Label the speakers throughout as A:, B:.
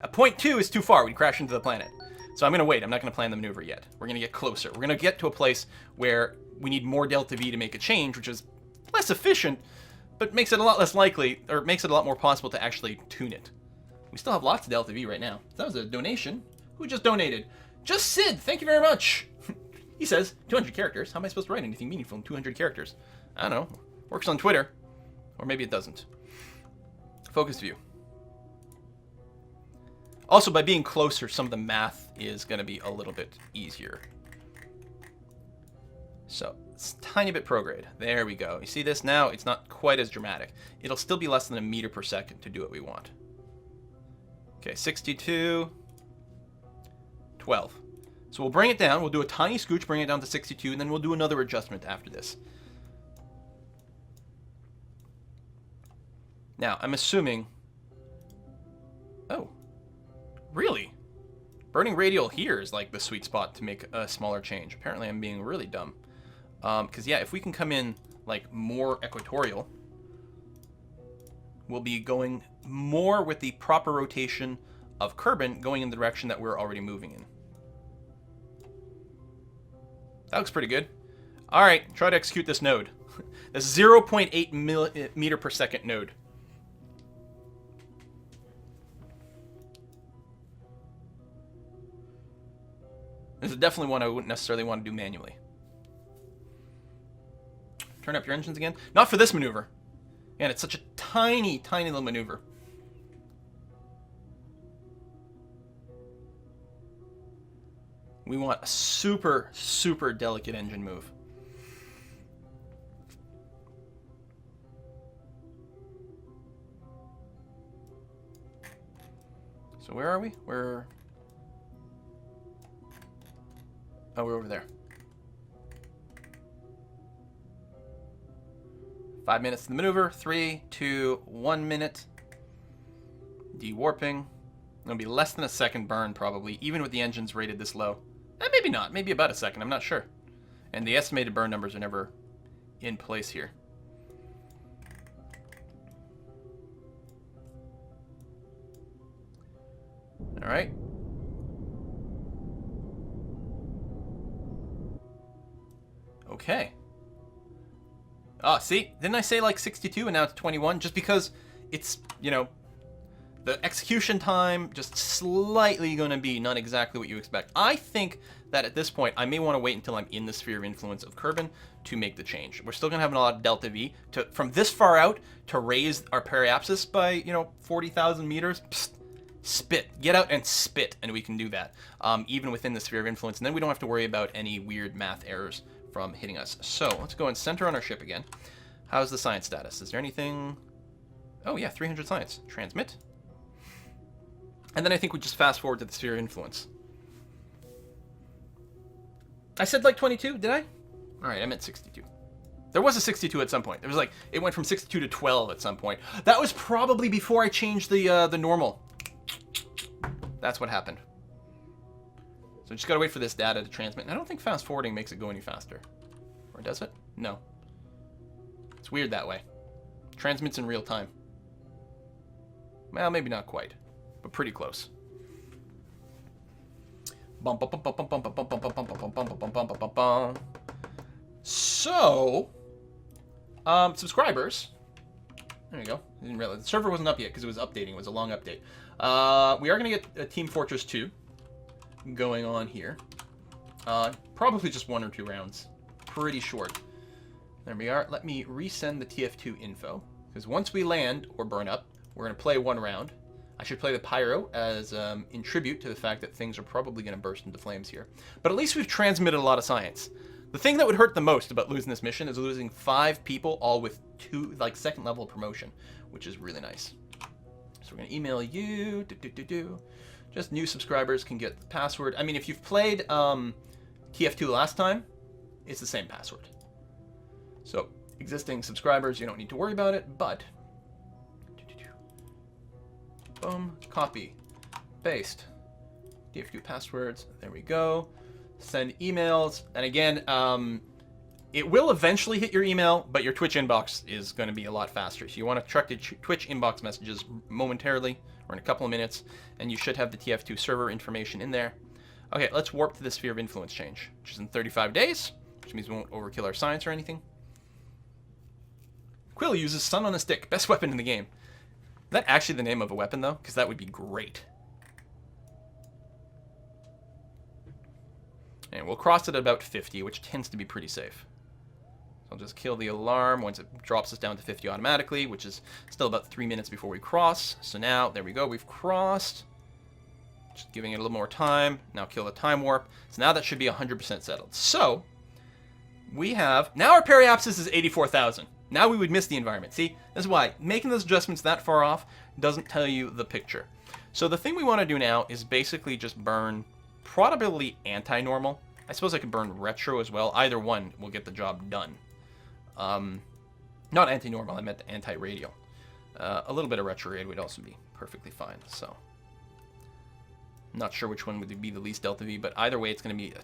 A: At point 2 is too far. We'd crash into the planet. So I'm going to wait. I'm not going to plan the maneuver yet. We're going to get closer. We're going to get to a place where we need more delta V to make a change, which is less efficient, but makes it a lot less likely, or makes it a lot more possible to actually tune it. We still have lots of delta V right now. That was a donation. Who just donated? Just Sid. Thank you very much. He says, 200 characters. How am I supposed to write anything meaningful in 200 characters? I don't know. Works on Twitter. Or maybe it doesn't. Focus view. Also, by being closer, some of the math is going to be a little bit easier. So, it's a tiny bit prograde. There we go. You see this? Now, it's not quite as dramatic. It'll still be less than a meter per second to do what we want. Okay, 62, 12. So we'll bring it down. We'll do a tiny scooch, bring it down to 62, and then we'll do another adjustment after this. Now, I'm assuming... Oh. Really? Burning radial here is like the sweet spot to make a smaller change. Apparently I'm being really dumb. Because yeah, if we can come in like more equatorial, we'll be going more with the proper rotation of Kerbal going in the direction that we're already moving in. That looks pretty good. Alright, try to execute this node. This 0.8 meter per second node. This is definitely one I wouldn't necessarily want to do manually. Turn up your engines again. Not for this maneuver. Man, it's such a tiny, tiny little maneuver. We want a super, super delicate engine move. So where are we? Oh, we're over there. 5 minutes in the maneuver. 3, 2, 1 minute. De-warping. It'll be less than a second burn, probably, even with the engines rated this low. Maybe not. Maybe about a second. I'm not sure. And the estimated burn numbers are never in place here. All right. Okay. Oh, see? Didn't I say like 62 and now it's 21? Just because it's, you know, the execution time just slightly going to be not exactly what you expect. I think that at this point, I may want to wait until I'm in the sphere of influence of Kerbal to make the change. We're still going to have a lot of delta V. From this far out, to raise our periapsis by, you know, 40,000 meters, psst, spit. Get out and spit, and we can do that, even within the sphere of influence. And then we don't have to worry about any weird math errors from hitting us. So let's go and center on our ship again. How's the science status? Is there anything? Oh yeah, 300 science. Transmit. And then I think we just fast forward to the sphere of influence. I said like 22, did I? All right, I meant 62. There was a 62 at some point. There was like, it went from 62 to 12 at some point. That was probably before I changed the normal. That's what happened. So just gotta wait for this data to transmit. And I don't think fast forwarding makes it go any faster. Or does it? No. It's weird that way. Transmits in real time. Well, maybe not quite, but pretty close. So, subscribers. There you go. I didn't realize the server wasn't up yet because it was updating. It was a long update. We are going to get a Team Fortress 2 going on here. Probably just 1 or 2 rounds. Pretty short. There we are. Let me resend the TF2 info. Because once we land or burn up, we're going to play 1 round. I should play the Pyro as in tribute to the fact that things are probably going to burst into flames here. But at least we've transmitted a lot of science. The thing that would hurt the most about losing this mission is losing 5 people, all with 2, like, 2nd level promotion, which is really nice. So we're going to email you. Just new subscribers can get the password. I mean, if you've played TF2 last time, it's the same password. So existing subscribers, you don't need to worry about it, but boom, copy, paste, TF2 passwords. There we go. Send emails, and again, It will eventually hit your email, but your Twitch inbox is going to be a lot faster. So you want to check the Twitch inbox messages momentarily, or in a couple of minutes, and you should have the TF2 server information in there. Okay, let's warp to the Sphere of Influence change, which is in 35 days, which means we won't overkill our science or anything. Quill uses Sun on a Stick, best weapon in the game. Is that actually the name of a weapon, though? Because that would be great. And we'll cross it at about 50, which tends to be pretty safe. So I'll just kill the alarm once it drops us down to 50 automatically, which is still about 3 minutes before we cross. So now, there we go, we've crossed. Just giving it a little more time. Now kill the time warp. So now that should be 100% settled. So, we have... Now our periapsis is 84,000. Now we would miss the environment. See, this is why making those adjustments that far off doesn't tell you the picture. So the thing we want to do now is basically just burn probably anti-normal. I suppose I could burn retro as well. Either one will get the job done. Not anti-normal, I meant anti-radial. A little bit of retrograde would also be perfectly fine. So, not sure which one would be the least delta V, but either way, it's going to be a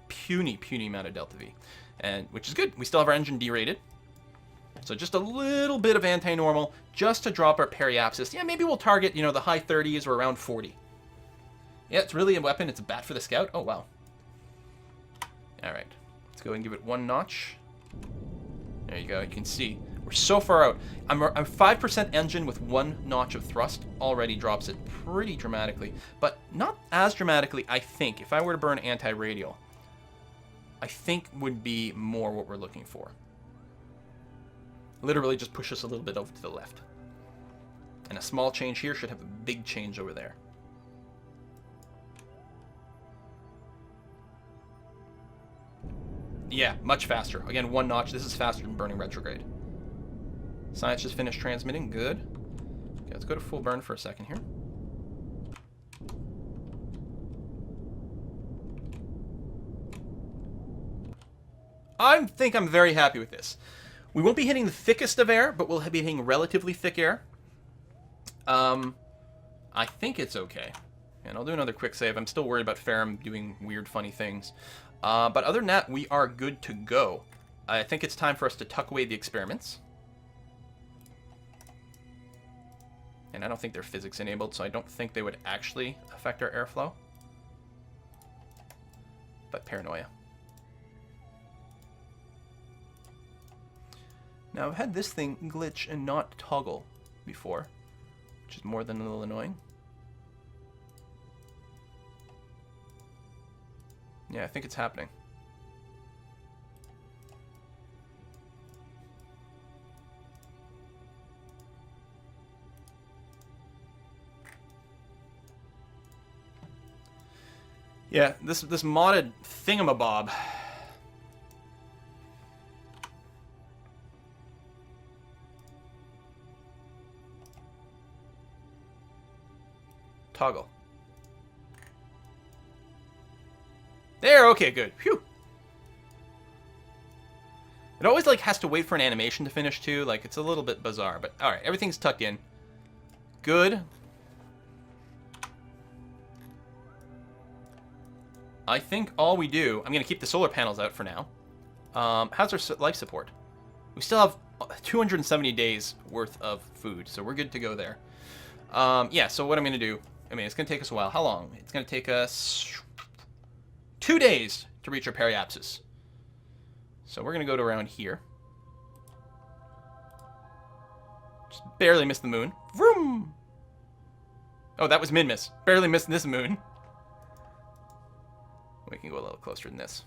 A: puny amount of delta V, and which is good. We still have our engine derated, so just a little bit of anti-normal just to drop our periapsis. Yeah, maybe we'll target, you know, the high 30s or around 40. Yeah, it's really a weapon. It's a bat for the scout. Oh wow. All right, let's go and give it one notch. There you go. You can see we're so far out. I'm 5% engine with one notch of thrust already drops it pretty dramatically, but not as dramatically, I think. If I were to burn anti-radial, I think would be more what we're looking for. Literally just push us a little bit over to the left. And a small change here should have a big change over there. Yeah, much faster. Again, one notch. This is faster than burning retrograde. Science just finished transmitting. Good. Okay, let's go to full burn for a second here. I think I'm very happy with this. We won't be hitting the thickest of air, but we'll be hitting relatively thick air. I think it's okay. And I'll do another quick save. I'm still worried about Ferrum doing weird, funny things. But other than that, we are good to go. I think it's time for us to tuck away the experiments. And I don't think they're physics enabled, so I don't think they would actually affect our airflow. But paranoia. Now, I've had this thing glitch and not toggle before, which is more than a little annoying. Yeah, I think it's happening. Yeah, this modded thingamabob. Toggle. There, okay, good. Phew. It always, like, has to wait for an animation to finish, too. Like, it's a little bit bizarre, but alright, everything's tucked in. Good. I think all we do... I'm going to keep the solar panels out for now. How's our life support? We still have 270 days worth of food, so we're good to go there. Yeah, so what I'm going to do... I mean, it's going to take us a while. How long? It's going to take us 2 days to reach our periapsis. So we're going to go to around here. Just barely missed the moon. Vroom! Oh, that was min-miss. Barely missed this moon. We can go a little closer than this.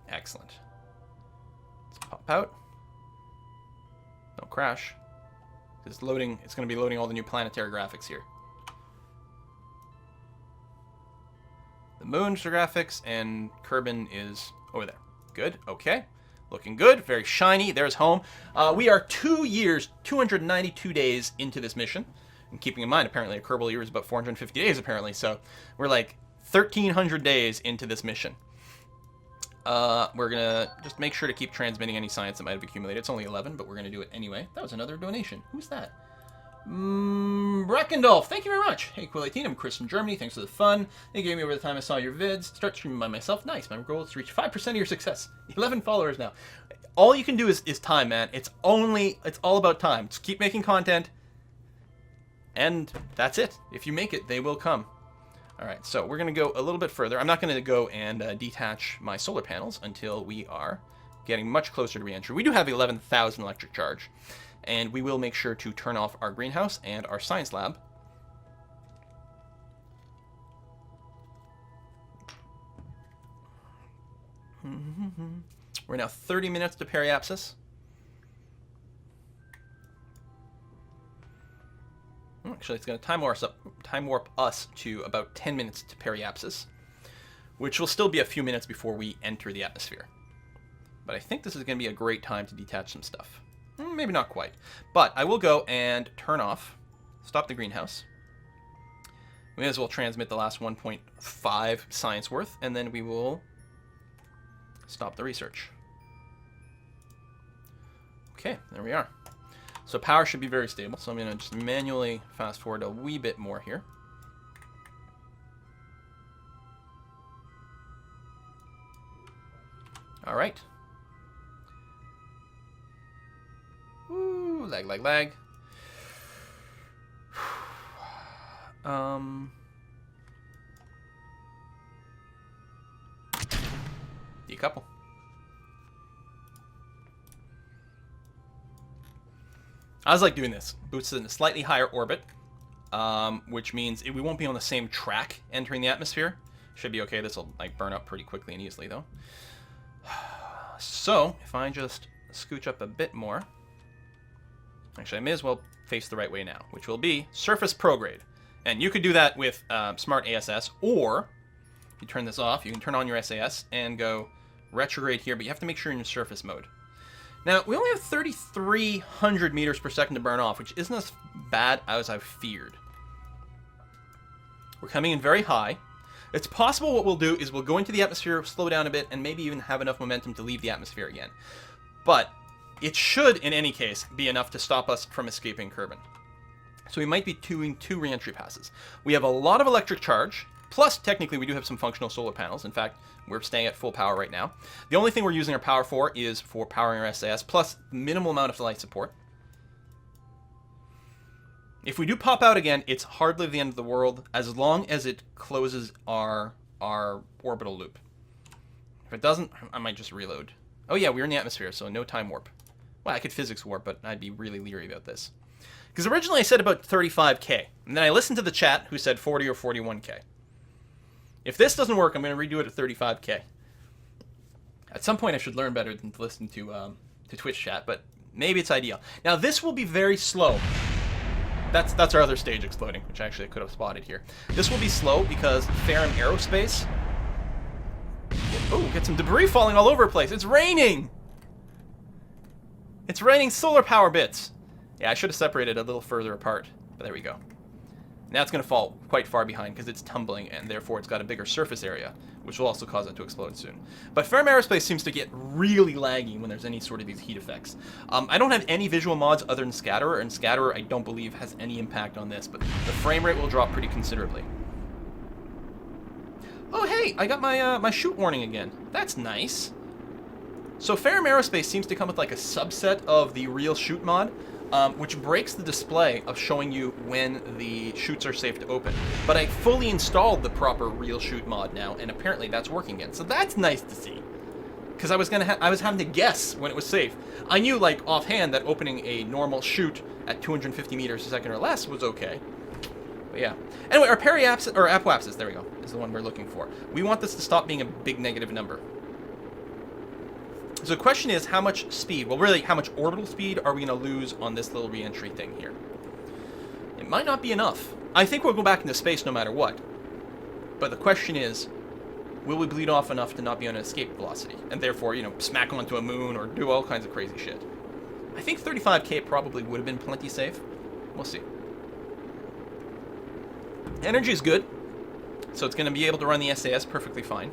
A: Excellent. Let's pop out. Don't crash. It's loading. It's going to be loading all the new planetary graphics here. The moon's graphics and Kerbal is over there. Good. Okay. Looking good. Very shiny. There's home. We are 2 years, 292 days into this mission. And keeping in mind, apparently, a Kerbal year is about 450 days, apparently. So we're like 1,300 days into this mission. We're going to just make sure to keep transmitting any science that might have accumulated. It's only 11, but we're going to do it anyway. That was another donation. Who's that? Breckendolf, thank you very much. Hey, Quill18, I'm Chris from Germany. Thanks for the fun they gave me over the time I saw your vids. Start streaming by myself. Nice. My goal is to reach 5% of your success. 11 followers now. All you can do is time, man. It's all about time. Just keep making content. And that's it. If you make it, they will come. All right, so we're going to go a little bit further. I'm not going to go and detach my solar panels until we are getting much closer to re-entry. We do have 11,000 electric charge, and we will make sure to turn off our greenhouse and our science lab. We're now 30 minutes to periapsis. Actually, it's going to time warp us to about 10 minutes to periapsis, which will still be a few minutes before we enter the atmosphere. But I think this is going to be a great time to detach some stuff. Maybe not quite. But I will go and stop the greenhouse. We may as well transmit the last 1.5 science worth, and then we will stop the research. Okay, there we are. So power should be very stable. So I'm going to just manually fast forward a wee bit more here. All right. Ooh, lag, lag, lag. Decouple. I was like doing this. Boosts it in a slightly higher orbit, which means we won't be on the same track entering the atmosphere. Should be okay. This will like burn up pretty quickly and easily, though. So if I just scooch up a bit more, actually, I may as well face the right way now, which will be surface prograde. And you could do that with Smart ASS, or if you turn this off, you can turn on your SAS and go retrograde here, but you have to make sure you're in surface mode. Now, we only have 3,300 meters per second to burn off, which isn't as bad as I've feared. We're coming in very high. It's possible what we'll do is we'll go into the atmosphere, slow down a bit, and maybe even have enough momentum to leave the atmosphere again. But it should, in any case, be enough to stop us from escaping Kerbal. So we might be doing 2 re-entry passes. We have a lot of electric charge, plus technically we do have some functional solar panels. In fact, we're staying at full power right now. The only thing we're using our power for is for powering our SAS, plus minimal amount of light support. If we do pop out again, it's hardly the end of the world, as long as it closes our orbital loop. If it doesn't, I might just reload. Oh yeah, we're in the atmosphere, so no time warp. Well, I could physics warp, but I'd be really leery about this. Because originally I said about 35K, and then I listened to the chat who said 40 or 41K. If this doesn't work, I'm going to redo it at 35K. At some point I should learn better than to listen to Twitch chat, but maybe it's ideal. Now this will be very slow. That's our other stage exploding, which actually I could have spotted here. This will be slow because Ferrum Aerospace... Oh, get some debris falling all over the place. It's raining! It's raining solar power bits. Yeah, I should have separated a little further apart, but there we go. Now it's going to fall quite far behind because it's tumbling, and therefore it's got a bigger surface area, which will also cause it to explode soon. But Ferrum Aerospace seems to get really laggy when there's any sort of these heat effects. I don't have any visual mods other than Scatterer, and Scatterer I don't believe has any impact on this, but the frame rate will drop pretty considerably. Oh hey, I got my shoot warning again. That's nice. So Ferrum Aerospace seems to come with like a subset of the real shoot mod, which breaks the display of showing you when the chutes are safe to open. But I fully installed the proper real shoot mod now, and apparently that's working again. So that's nice to see. Because I was having to guess when it was safe. I knew like offhand that opening a normal chute at 250 meters a second or less was okay. But yeah. Anyway, our periapsis or apoapsis, there we go, is the one we're looking for. We want this to stop being a big negative number. So the question is, how much speed? Well, really, how much orbital speed are we going to lose on this little re-entry thing here? It might not be enough. I think we'll go back into space no matter what. But the question is, will we bleed off enough to not be on an escape velocity? And therefore, you know, smack onto a moon or do all kinds of crazy shit. I think 35K probably would have been plenty safe. We'll see. Energy is good, so it's going to be able to run the SAS perfectly fine.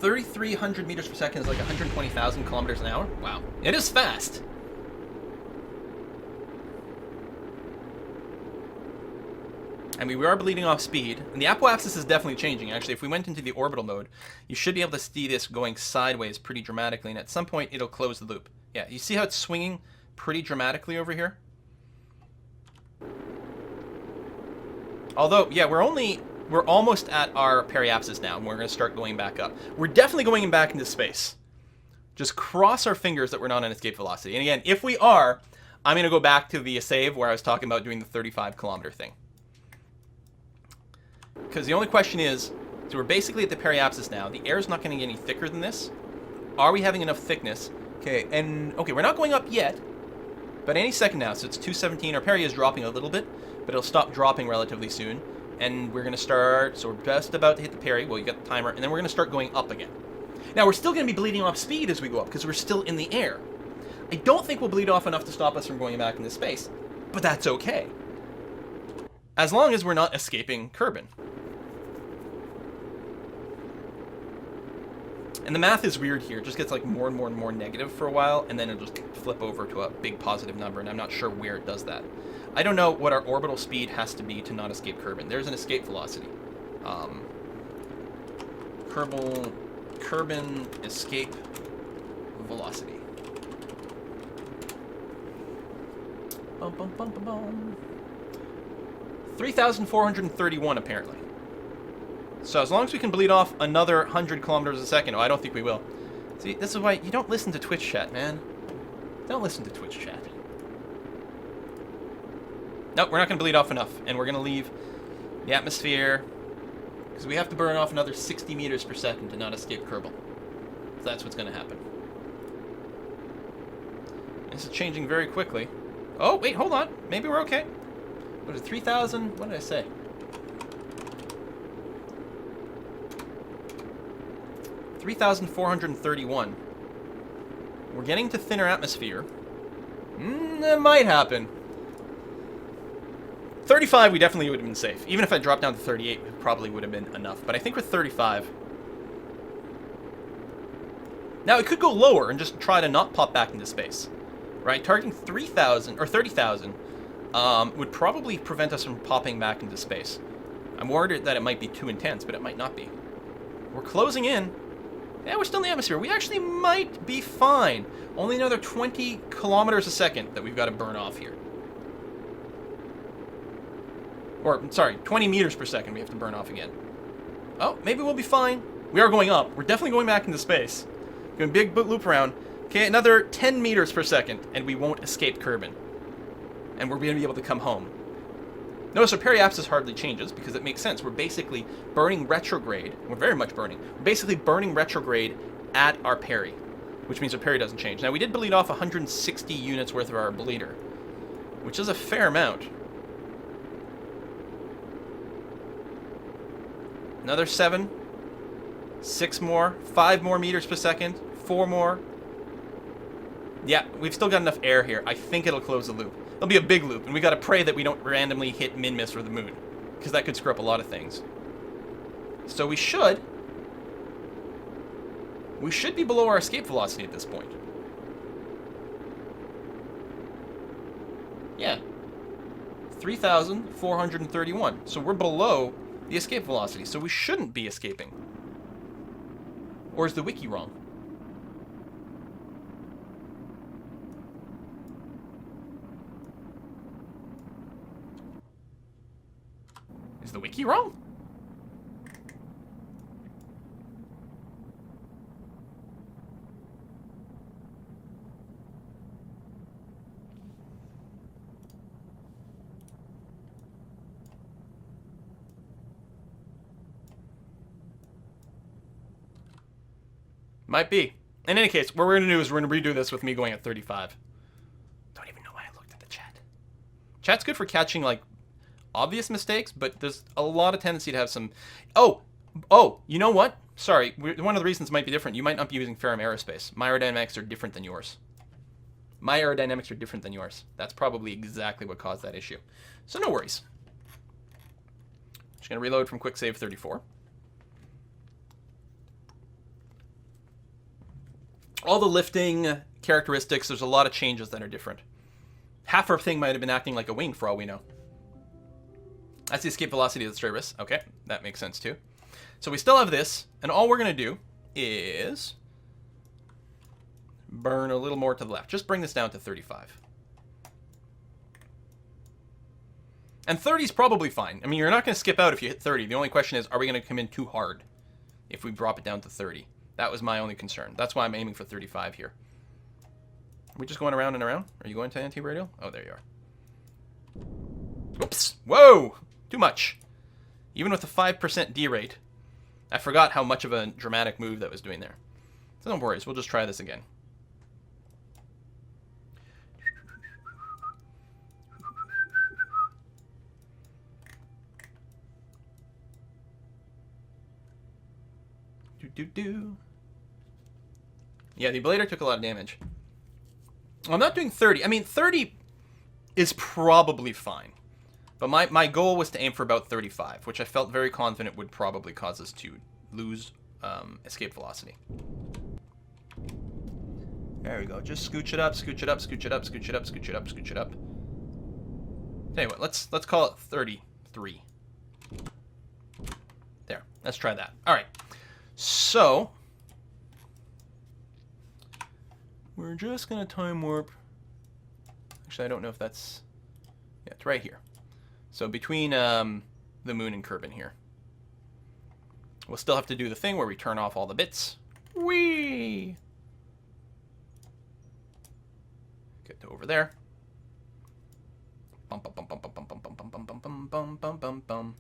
A: 3,300 meters per second is like 120,000 kilometers an hour. Wow. It is fast. I mean, we are bleeding off speed, and the apoapsis is definitely changing. Actually, if we went into the orbital mode, you should be able to see this going sideways pretty dramatically, and at some point, it'll close the loop. Yeah, you see how it's swinging pretty dramatically over here? Although, yeah, we're almost at our periapsis now, and we're going to start going back up. We're definitely going back into space. Just cross our fingers that we're not on escape velocity. And again, if we are, I'm going to go back to the save where I was talking about doing the 35-kilometer thing. Because the only question is, so we're basically at the periapsis now. The air is not going to get any thicker than this. Are we having enough thickness? Okay, we're not going up yet, but any second now. So it's 217. Our peri is dropping a little bit, but it'll stop dropping relatively soon. And we're going to start, so we're just about to hit the peri. Well, you got the timer, and then we're going to start going up again. Now, we're still going to be bleeding off speed as we go up, because we're still in the air. I don't think we'll bleed off enough to stop us from going back into space, but that's okay. As long as we're not escaping Kerbin. And the math is weird here. It just gets like more and more and more negative for a while, and then it'll just flip over to a big positive number, and I'm not sure where it does that. I don't know what our orbital speed has to be to not escape Kerbin. There's an escape velocity. Kerbin escape velocity. Bum, bum, bum, bum, bum. 3,431 apparently. So as long as we can bleed off another 100 kilometers a second, oh, I don't think we will. See, this is why you don't listen to Twitch chat, man. Don't listen to Twitch chat. Nope, we're not going to bleed off enough, and we're going to leave the atmosphere, because we have to burn off another 60 meters per second to not escape Kerbal. So that's what's going to happen. This is changing very quickly. Oh, wait, hold on. Maybe we're okay. What is it, 3,000? What did I say? $3,431. We're getting to thinner atmosphere. That might happen. 35, we definitely would have been safe. Even if I dropped down to 38, it probably would have been enough. But I think with 35... Now, it could go lower and just try to not pop back into space. Right? Targeting 3,000, or 30,000, would probably prevent us from popping back into space. I'm worried that it might be too intense, but it might not be. We're closing in. Yeah, we're still in the atmosphere. We actually might be fine. Only another 20 kilometers a second that we've got to burn off here. Or, sorry, 20 meters per second we have to burn off again. Oh, maybe we'll be fine. We are going up. We're definitely going back into space. Doing a big loop around. Okay, another 10 meters per second, and we won't escape Kerbin. And we're going to be able to come home. Notice our periapsis hardly changes, because it makes sense. We're basically burning retrograde. We're very much burning. We're basically burning retrograde at our peri, which means our peri doesn't change. Now, we did bleed off 160 units worth of our bleeder, which is a fair amount. Another 7. 6 more. 5 more meters per second. 4 more. Yeah, we've still got enough air here. I think it'll close the loop. It'll be a big loop, and we gotta pray that we don't randomly hit min-miss or the moon, because that could screw up a lot of things. So we should be below our escape velocity at this point. Yeah. 3,431. So we're below the escape velocity, so we shouldn't be escaping. Or is the wiki wrong? Is the wiki wrong? Might be. In any case, what we're going to do is we're going to redo this with me going at 35. Don't even know why I looked at the chat. Chat's good for catching, like, obvious mistakes, but there's a lot of tendency to have some... Oh, you know what? Sorry, one of the reasons might be different. You might not be using Ferrum Aerospace. My aerodynamics are different than yours. My aerodynamics are different than yours. That's probably exactly what caused that issue. So no worries. Just going to reload from quick save 34. all the lifting characteristics, there's a lot of changes that are different. Half our thing might have been acting like a wing for all we know. That's the escape velocity of the Cerberus. Okay, that makes sense too. So we still have this, and all we're going to do is burn a little more to the left. Just bring this down to 35. And 30 is probably fine. I mean, you're not going to skip out if you hit 30. The only question is, are we going to come in too hard if we drop it down to 30? That was my only concern. That's why I'm aiming for 35 here. Are we just going around and around? Are you going to anti-radial? Oh, there you are. Oops. Whoa! Too much. Even with the 5% D rate, I forgot how much of a dramatic move that was doing there. So don't worry, we'll just try this again. Yeah, the ablator took a lot of damage. I'm not doing 30. I mean, 30 is probably fine. But my goal was to aim for about 35, which I felt very confident would probably cause us to lose escape velocity. There we go. Just scooch it up, scooch it up, scooch it up, scooch it up, scooch it up, scooch it up. Tell you what, let's call it 33. There. Let's try that. All right. So we're just gonna time warp. Actually, I don't know if that's. Yeah, it's right here. So between the moon and Kerbal here. We'll still have to do the thing where we turn off all the bits. Whee! Get to over there. Bum bum bum bum bum bum bum bum bum bum bum bum bum bum bum.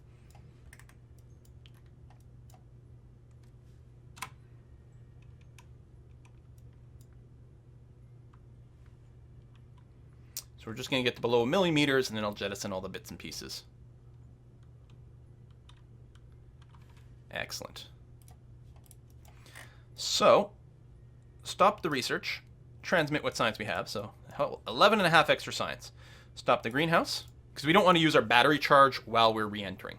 A: So we're just going to get to below 1 million meters, and then I'll jettison all the bits and pieces. Excellent. So, stop the research, transmit what science we have. So, 11.5 extra science. Stop the greenhouse, because we don't want to use our battery charge while we're re-entering.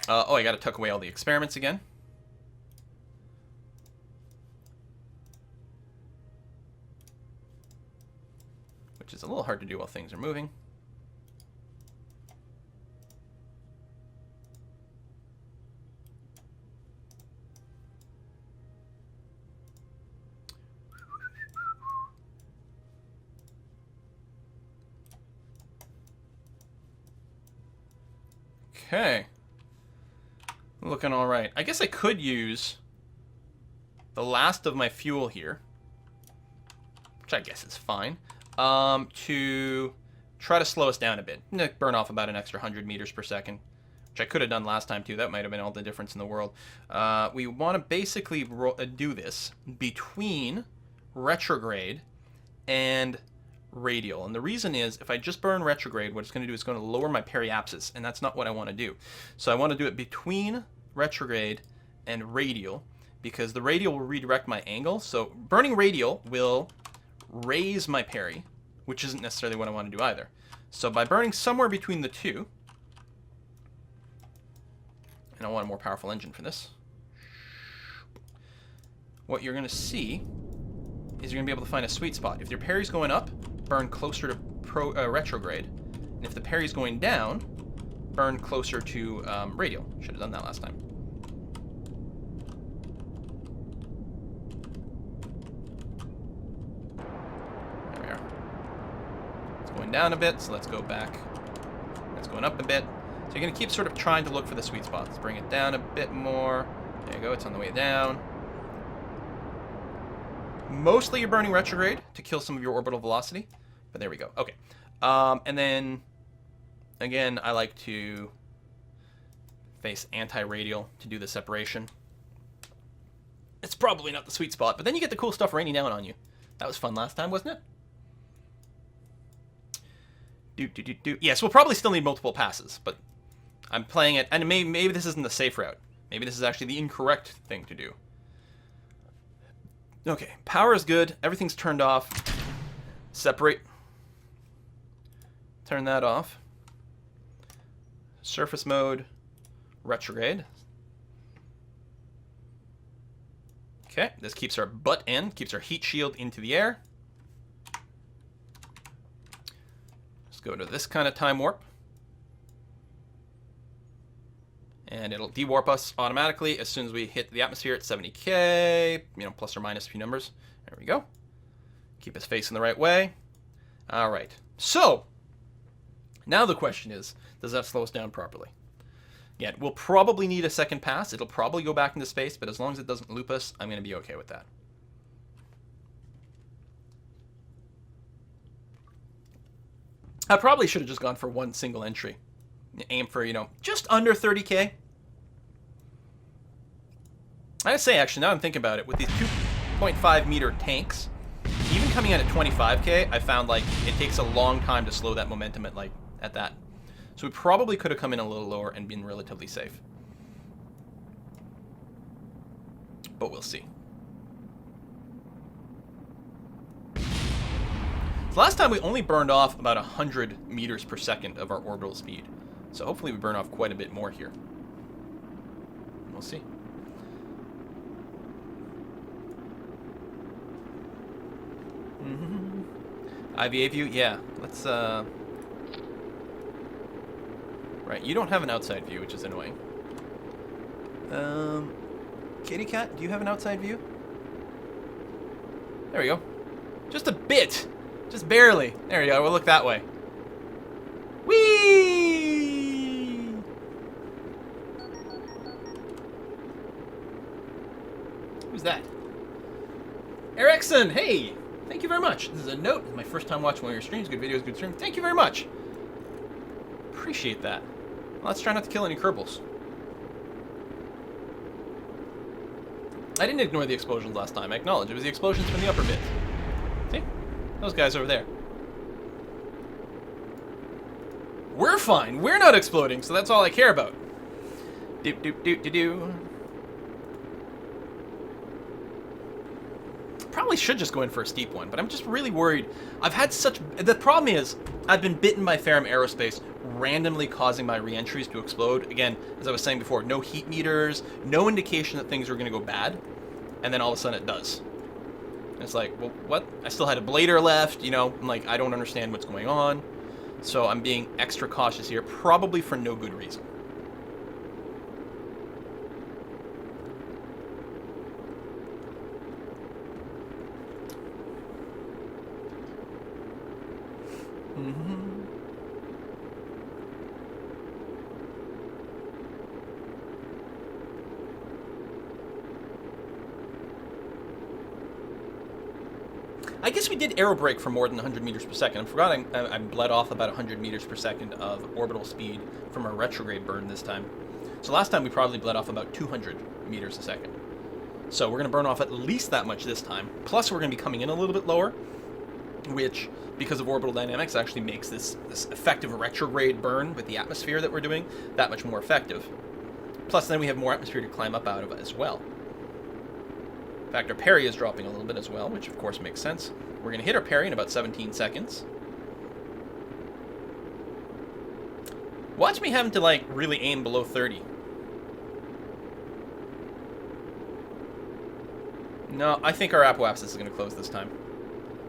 A: Oh, I got to tuck away all the experiments again. Which is a little hard to do while things are moving. Okay. Looking all right. I guess I could use the last of my fuel here, which I guess is fine, to try to slow us down a bit. Burn off about an extra 100 meters per second, which I could have done last time too. That might have been all the difference in the world. We want to basically do this between retrograde and radial. And the reason is, if I just burn retrograde, what it's going to do is going to lower my periapsis, and that's not what I want to do. So I want to do it between retrograde and radial, because the radial will redirect my angle. So burning radial will raise my peri, which isn't necessarily what I want to do either. So by burning somewhere between the two, and I want a more powerful engine for this, what you're going to see is you're going to be able to find a sweet spot. If your peri's going up, burn closer to retrograde. And if the peri's going down, burn closer to radial. Should have done that last time. There we are. It's going down a bit, so let's go back. It's going up a bit. So you're going to keep sort of trying to look for the sweet spot. Let's bring it down a bit more. There you go, it's on the way down. Mostly you're burning retrograde to kill some of your orbital velocity, but there we go. Okay. And then, again, I like to face anti-radial to do the separation. It's probably not the sweet spot, but then you get the cool stuff raining down on you. That was fun last time, wasn't it? Yes, we'll probably still need multiple passes, but I'm playing it, and maybe this isn't the safe route. Maybe this is actually the incorrect thing to do. Okay, power is good. Everything's turned off. Separate. Turn that off. Surface mode. Retrograde. Okay, this keeps our butt in, keeps our heat shield into the air. Let's go to this kind of time warp. And it'll dewarp us automatically as soon as we hit the atmosphere at 70K, you know, plus or minus a few numbers. There we go. Keep us facing the right way. All right. So, now the question is, does that slow us down properly? Again, we'll probably need a second pass. It'll probably go back into space, but as long as it doesn't loop us, I'm going to be okay with that. I probably should have just gone for one single entry. Aim for, you know, just under 30K. I gotta say, actually, now I'm thinking about it, with these 2.5 meter tanks, even coming in at 25K, I found, like, it takes a long time to slow that momentum at, like, at that. So we probably could have come in a little lower and been relatively safe. But we'll see. So last time we only burned off about 100 meters per second of our orbital speed. So hopefully we burn off quite a bit more here. We'll see. IVA view? Yeah. Let's, Right, you don't have an outside view, which is annoying. Kitty Cat, do you have an outside view? There we go. Just a bit. Just barely. There we go, we'll look that way. Whee! Who's that? Erickson, hey! Thank you very much. This is a note. This is my first time watching one of your streams. Good videos, good stream. Thank you very much. Appreciate that. Well, let's try not to kill any Kerbals. I didn't ignore the explosions last time. I acknowledge it was the explosions from the upper bit. See? Those guys over there. We're fine. We're not exploding, so that's all I care about. Doop doop doop doo doo. Probably should just go in for a steep one, but I'm just really worried. I've had such... The problem is, I've been bitten by Ferrum Aerospace, randomly causing my re-entries to explode. Again, as I was saying before, no heat meters, no indication that things were going to go bad, and then all of a sudden it does. And it's like, well, what? I still had a blader left, you know? I'm like, I don't understand what's going on. So I'm being extra cautious here, probably for no good reason. I guess we did aerobrake for more than 100 meters per second. I'm forgetting I bled off about 100 meters per second of orbital speed from our retrograde burn this time. So last time we probably bled off about 200 meters a second. So we're going to burn off at least that much this time. Plus we're going to be coming in a little bit lower, which, because of orbital dynamics, actually makes this effective retrograde burn with the atmosphere that we're doing that much more effective. Plus then we have more atmosphere to climb up out of as well. In fact, our parry is dropping a little bit as well, which of course makes sense. We're going to hit our parry in about 17 seconds. Watch me having to, like, really aim below 30. No, I think our apoapsis is going to close this time.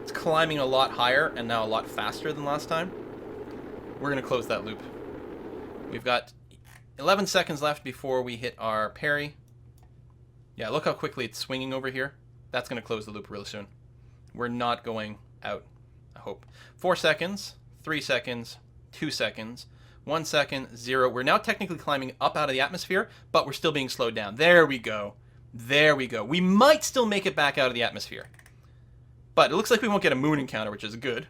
A: It's climbing a lot higher and now a lot faster than last time. We're going to close that loop. We've got 11 seconds left before we hit our parry. Yeah, look how quickly it's swinging over here. That's going to close the loop real soon. We're not going out, I hope. 4 seconds, 3 seconds, 2 seconds, 1 second, 0. We're now technically climbing up out of the atmosphere, but we're still being slowed down. There we go. There we go. We might still make it back out of the atmosphere. But it looks like we won't get a moon encounter, which is good.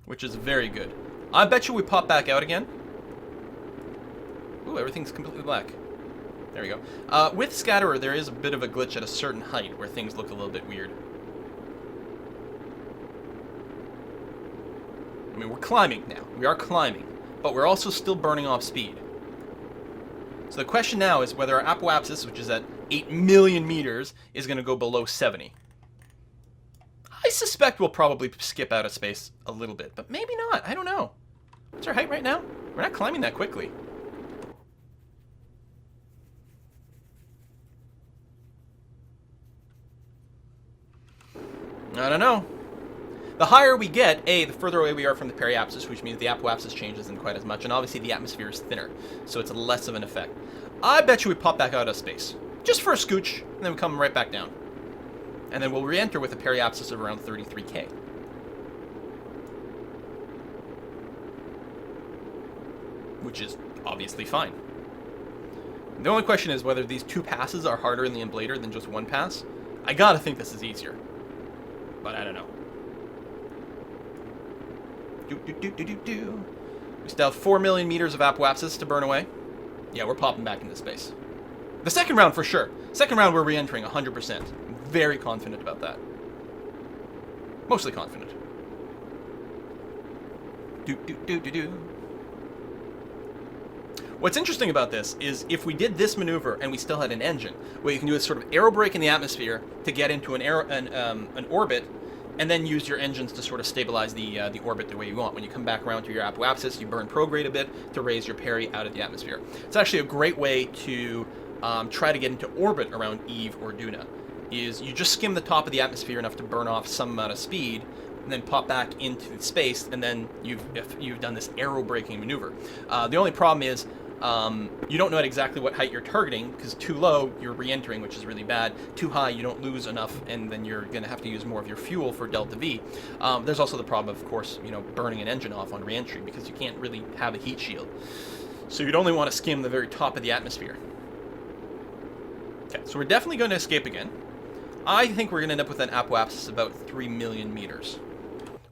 A: Which is very good. I bet you we pop back out again. Ooh, everything's completely black. There we go. With Scatterer, there is a bit of a glitch at a certain height where things look a little bit weird. I mean, we're climbing now. We are climbing. But we're also still burning off speed. So the question now is whether our apoapsis, which is at 8 million meters, is going to go below 70. I suspect we'll probably skip out of space a little bit, but maybe not. I don't know. What's our height right now? We're not climbing that quickly. I don't know. The higher we get, the further away we are from the periapsis, which means the apoapsis changes in quite as much, and obviously the atmosphere is thinner, so it's less of an effect. I bet you we pop back out of space, just for a scooch, and then we come right back down. And then we'll re-enter with a periapsis of around 33K. Which is obviously fine. The only question is whether these 2 passes are harder in the Emblader than just 1 pass. I gotta think this is easier, but I don't know. We still have 4 million meters of apoapsis to burn away. Yeah, we're popping back into space. The second round for sure. Second round we're re-entering 100%. Very confident about that. Mostly confident. What's interesting about this is if we did this maneuver and we still had an engine, what you can do is sort of aerobrake in the atmosphere to get into an orbit, and then use your engines to sort of stabilize the orbit the way you want. When you come back around to your apoapsis, you burn prograde a bit to raise your peri out of the atmosphere. It's actually a great way to try to get into orbit around Eve or Duna. Is you just skim the top of the atmosphere enough to burn off some amount of speed, and then pop back into space, and then you've done this aerobraking maneuver. The only problem is you don't know at exactly what height you're targeting, because too low, you're re-entering, which is really bad. Too high, you don't lose enough, and then you're going to have to use more of your fuel for delta V. There's also the problem, of course, burning an engine off on re-entry, because you can't really have a heat shield. So you'd only want to skim the very top of the atmosphere. Okay, so we're definitely going to escape again. I think we're going to end up with an apoapsis about 3 million meters,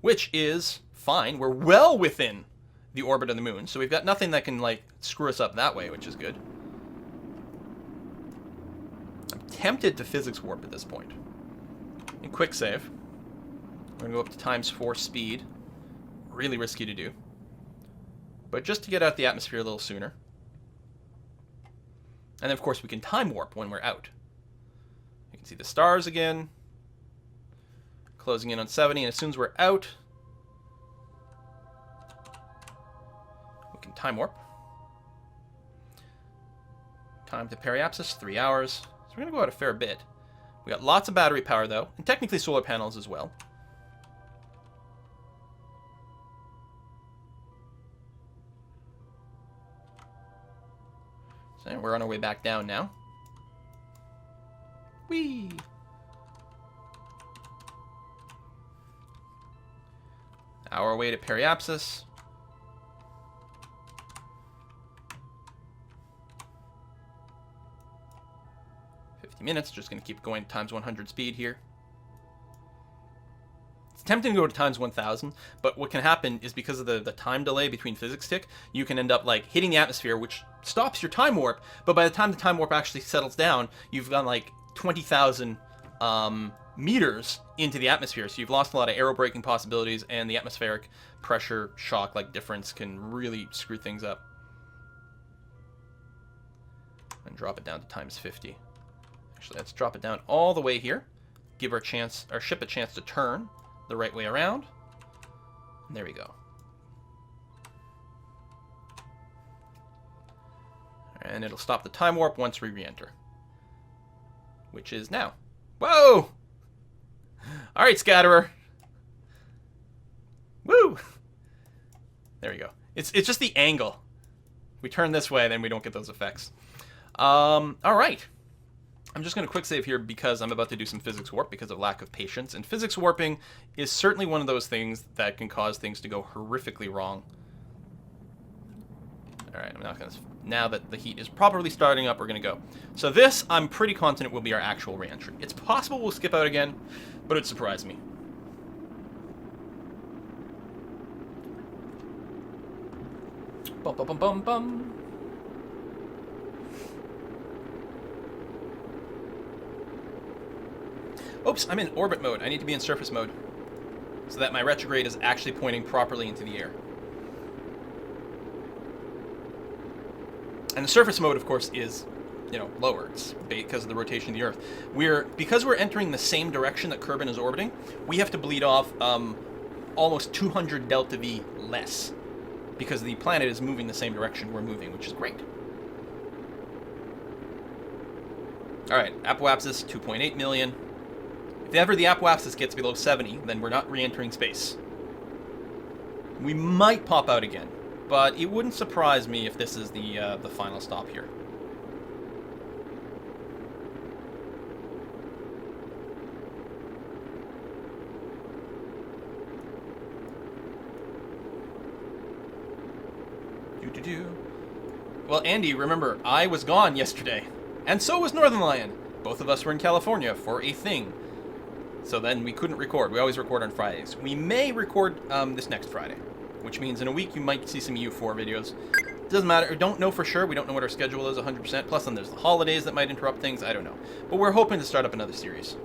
A: which is fine. We're well within the orbit of the moon, so we've got nothing that can, screw us up that way, which is good. I'm tempted to physics warp at this point. And quick save. We're going to go up to ×4 speed. Really risky to do. But just to get out the atmosphere a little sooner. And then, of course, we can time warp when we're out. You can see the stars again. Closing in on 70, and as soon as we're out, we can time warp. Time to periapsis, 3 hours. So we're going to go out a fair bit. We got lots of battery power, though, and technically solar panels as well. So we're on our way back down now. Whee! Our way to periapsis. Minutes, just going to keep going ×100 speed here. It's tempting to go to ×1000, but what can happen is because of the time delay between physics tick, you can end up hitting the atmosphere, which stops your time warp, but by the time the time warp actually settles down, you've gone 20,000 meters into the atmosphere, so you've lost a lot of aerobraking possibilities, and the atmospheric pressure shock difference can really screw things up. And drop it down to ×50. Actually, let's drop it down all the way here. Give our ship a chance to turn the right way around. And there we go. And it'll stop the time warp once we re-enter. Which is now. Whoa! Alright, Scatterer. Woo! There we go. It's just the angle. We turn this way, then we don't get those effects. Alright. I'm just going to quick save here because I'm about to do some physics warp because of lack of patience. And physics warping is certainly one of those things that can cause things to go horrifically wrong. Alright, I'm not going to... Now that the heat is properly starting up, we're going to go. So this, I'm pretty confident, will be our actual re-entry. It's possible we'll skip out again, but it'd surprise me. Bum, bum, bum, bum, bum. Oops, I'm in orbit mode. I need to be in surface mode so that my retrograde is actually pointing properly into the air. And the surface mode, of course, is, lower. It's because of the rotation of the Earth. Because we're entering the same direction that Kerbal is orbiting, we have to bleed off almost 200 delta V less because the planet is moving the same direction we're moving, which is great. All right, apoapsis, 2.8 million. If ever the apoapsis gets below 70, then we're not re-entering space. We might pop out again, but it wouldn't surprise me if this is the final stop here. Well, Andy, remember, I was gone yesterday. And so was Northern Lion. Both of us were in California for a thing. So then we couldn't record. We always record on Fridays. We may record this next Friday, which means in a week you might see some U4 videos. Doesn't matter. We don't know for sure. We don't know what our schedule is 100%. Plus, then there's the holidays that might interrupt things. I don't know. But we're hoping to start up another series.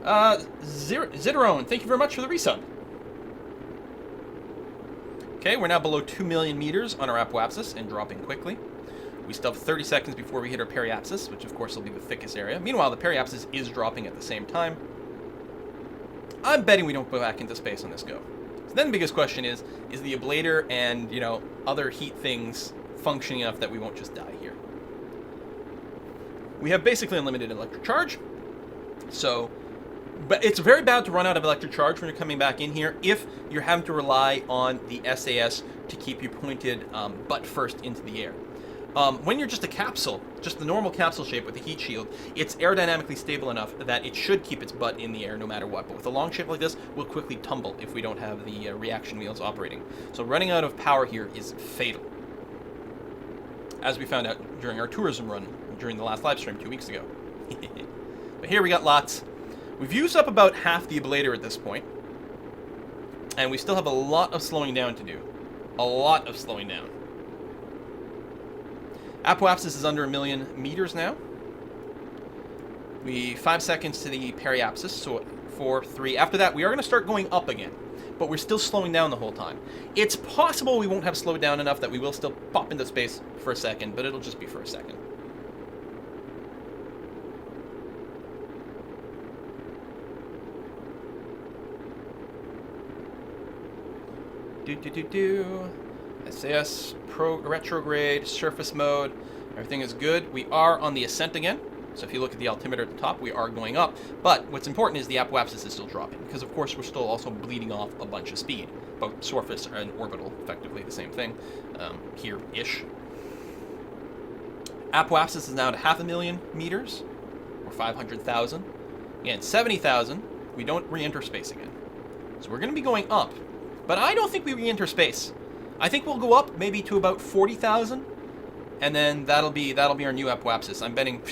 A: Zitterone, thank you very much for the resub. Okay, we're now below 2 million meters on our apoapsis and dropping quickly. We still have 30 seconds before we hit our periapsis, which of course will be the thickest area. Meanwhile, the periapsis is dropping at the same time. I'm betting we don't go back into space on this go. So then the biggest question is the ablator and, you know, other heat things functioning enough that we won't just die here? We have basically unlimited electric charge, so... But it's very bad to run out of electric charge when you're coming back in here if you're having to rely on the SAS to keep you pointed butt first into the air. When you're just a capsule, just the normal capsule shape with the heat shield, it's aerodynamically stable enough that it should keep its butt in the air no matter what. But with a long shape like this, we'll quickly tumble if we don't have the reaction wheels operating. So running out of power here is fatal, as we found out during our tourism run during the last live stream 2 weeks ago. But here we got lots. We've used up about half the ablator at this point, and we still have a lot of slowing down to do. A lot of slowing down. Apoapsis is under 1 million meters now. 5 seconds to the periapsis, so 4, 3. After that, we are going to start going up again, but we're still slowing down the whole time. It's possible we won't have slowed down enough that we will still pop into space for a second, but it'll just be for a second. SAS, retrograde, surface mode, everything is good. We are on the ascent again, so if you look at the altimeter at the top, we are going up. But what's important is the apoapsis is still dropping, because of course we're still also bleeding off a bunch of speed. Both surface and orbital, effectively the same thing, here-ish. Apoapsis is now at 500,000 meters, or 500,000. Again, 70,000, we don't re-enter space again. So we're going to be going up. But I don't think we re-enter space. I think we'll go up maybe to about 40,000, and then that'll be our new apoapsis. I'm betting.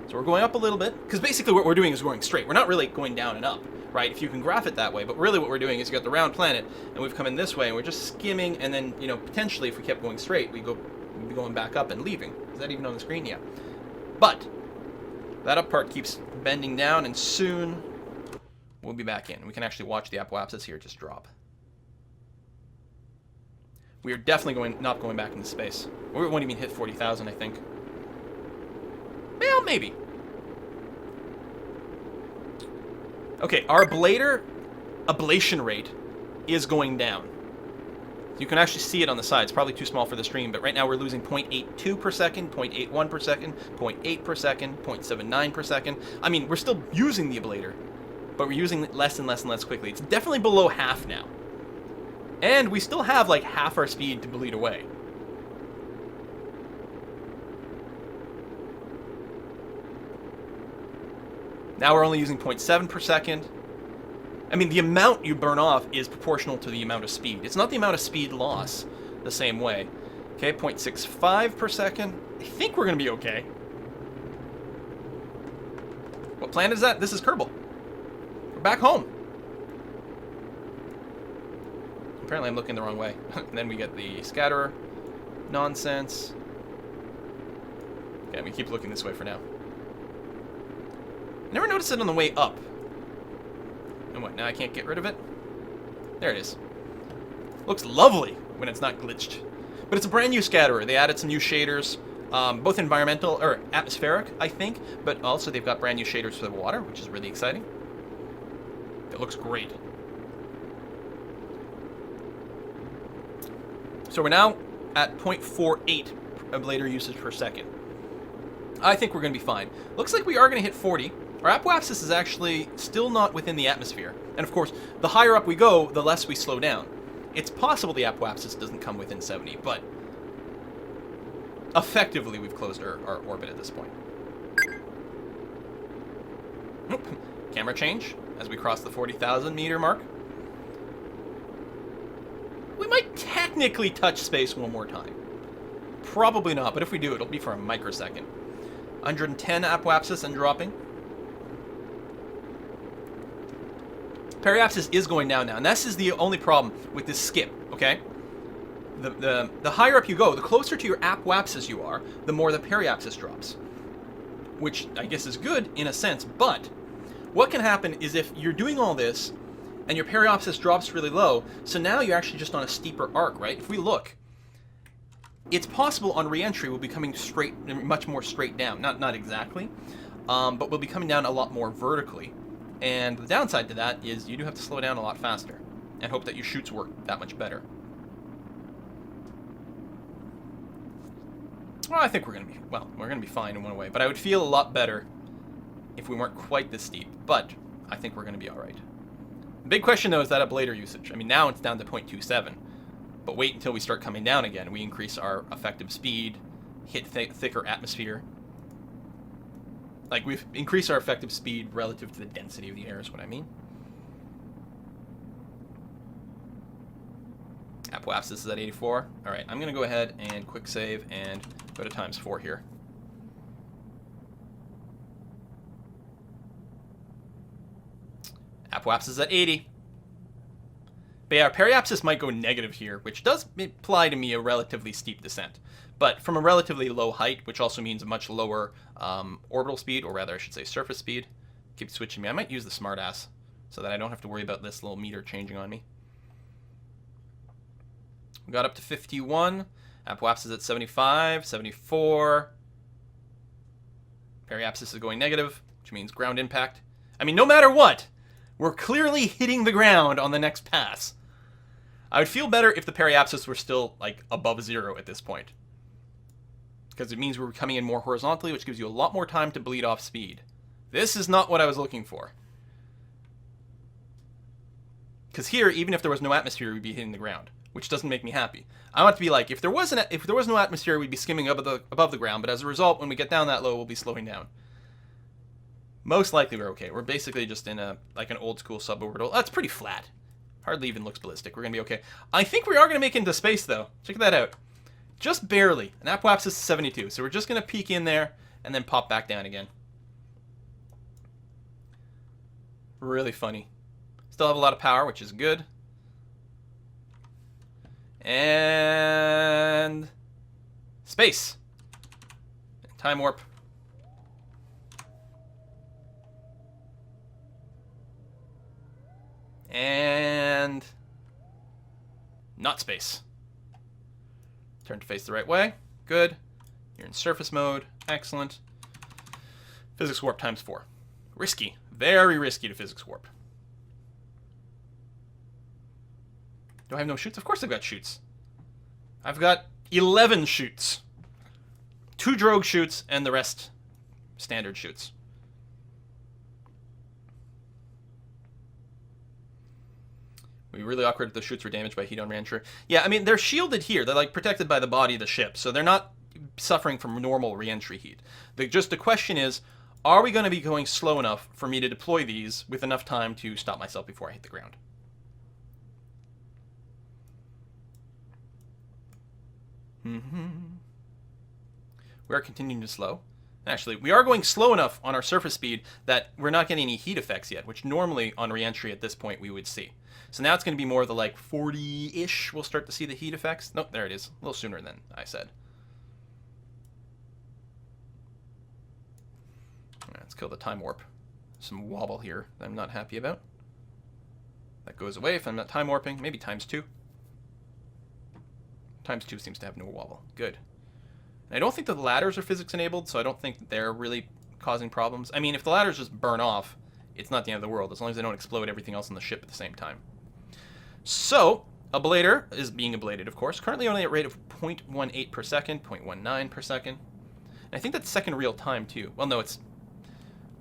A: So we're going up a little bit, because basically what we're doing is going straight. We're not really going down and up, right? If you can graph it that way. But really what we're doing is you got the round planet, and we've come in this way, and we're just skimming, and then, you know, potentially if we kept going straight, we'd be going back up and leaving. Is that even on the screen? Yeah. But that up part keeps bending down, and soon we'll be back in. We can actually watch the apoapsis here just drop. We are definitely not going back into space. We won't even hit 40,000, I think. Well, maybe. Okay, our ablator ablation rate is going down. You can actually see it on the side. It's probably too small for the stream, but right now we're losing 0.82 per second, 0.81 per second, 0.8 per second, 0.79 per second. I mean, we're still using the ablator, but we're using it less and less and less quickly. It's definitely below half now. And we still have like half our speed to bleed away. Now we're only using 0.7 per second. I mean, the amount you burn off is proportional to the amount of speed. It's not the amount of speed loss the same way. Okay, 0.65 per second. I think we're going to be okay. What planet is that? This is Kerbal. We're back home. Apparently I'm looking the wrong way. And then we get the scatterer nonsense. Okay, we keep looking this way for now. I never noticed it on the way up. And what, now I can't get rid of it? There it is. Looks lovely when it's not glitched. But it's a brand new scatterer. They added some new shaders, both environmental, or atmospheric, I think, but also they've got brand new shaders for the water, which is really exciting. It looks great. So we're now at 0.48 ablator usage per second. I think we're going to be fine. Looks like we are going to hit 40. Our apoapsis is actually still not within the atmosphere. And of course, the higher up we go, the less we slow down. It's possible the apoapsis doesn't come within 70, but effectively we've closed our orbit at this point. Camera change as we cross the 40,000 meter mark. We might technically touch space one more time. Probably not, but if we do, it'll be for a microsecond. 110 apoapsis and dropping. Periapsis is going down now, and this is the only problem with this skip, okay? The higher up you go, the closer to your apoapsis you are, the more the periapsis drops. Which I guess is good in a sense, but what can happen is if you're doing all this and your periapsis drops really low, so now you're actually just on a steeper arc, right? If we look, it's possible on re-entry we'll be coming straight, much more straight down. Not exactly, but we'll be coming down a lot more vertically. And the downside to that is you do have to slow down a lot faster and hope that your chutes work that much better. Well, I think we're going to be fine in one way, but I would feel a lot better if we weren't quite this steep, but I think we're going to be all right. The big question, though, is that ablator usage. I mean, now it's down to 0.27, but wait until we start coming down again. We increase our effective speed, hit thicker atmosphere. Like, we've increased our effective speed relative to the density of the air is what I mean. Apoapsis is at 84. All right, I'm going to go ahead and quick save and go to ×4 here. Apoapsis is at 80. But yeah, periapsis might go negative here, which does imply to me a relatively steep descent. But from a relatively low height, which also means a much lower orbital speed, or rather I should say surface speed. Keep switching me. I might use the smartass so that I don't have to worry about this little meter changing on me. We got up to 51. Apoapsis is at 75, 74. Periapsis is going negative, which means ground impact. I mean, no matter what, we're clearly hitting the ground on the next pass. I would feel better if the periapsis were still, like, above 0 at this point, because it means we're coming in more horizontally, which gives you a lot more time to bleed off speed. This is not what I was looking for. Because here, even if there was no atmosphere, we'd be hitting the ground, which doesn't make me happy. I want it to be like, if there was no atmosphere, we'd be skimming above the ground, but as a result, when we get down that low, we'll be slowing down. Most likely we're okay. We're basically just in an old school suborbital. That's pretty flat. Hardly even looks ballistic. We're going to be okay. I think we are going to make it into space, though. Check that out. Just barely. An apoapsis is 72, so we're just going to peek in there and then pop back down again. Really funny. Still have a lot of power, which is good. And space. Time warp. And not space. Turn to face the right way. Good. You're in surface mode. Excellent. Physics warp ×4. Risky. Very risky to physics warp. Do I have no chutes? Of course I've got chutes. I've got 11 chutes. 2 drogue chutes and the rest standard chutes. It'd be really awkward if the chutes were damaged by heat on re-entry. Yeah, I mean, they're shielded here. They're, like, protected by the body of the ship, so they're not suffering from normal re-entry heat. The question is, are we going to be going slow enough for me to deploy these with enough time to stop myself before I hit the ground? We are continuing to slow. Actually, we are going slow enough on our surface speed that we're not getting any heat effects yet, which normally on re-entry at this point we would see. So now it's going to be more the like 40-ish we'll start to see the heat effects. Nope, there it is. A little sooner than I said. Right, let's kill the time warp. Some wobble here that I'm not happy about. That goes away if I'm not time warping. Maybe ×2. ×2 seems to have no wobble. Good. And I don't think that the ladders are physics enabled, so I don't think that they're really causing problems. I mean, if the ladders just burn off, it's not the end of the world, as long as they don't explode everything else on the ship at the same time. So, ablator is being ablated, of course. Currently only at a rate of 0.18 per second, 0.19 per second. And I think that's second real time, too. Well, no, it's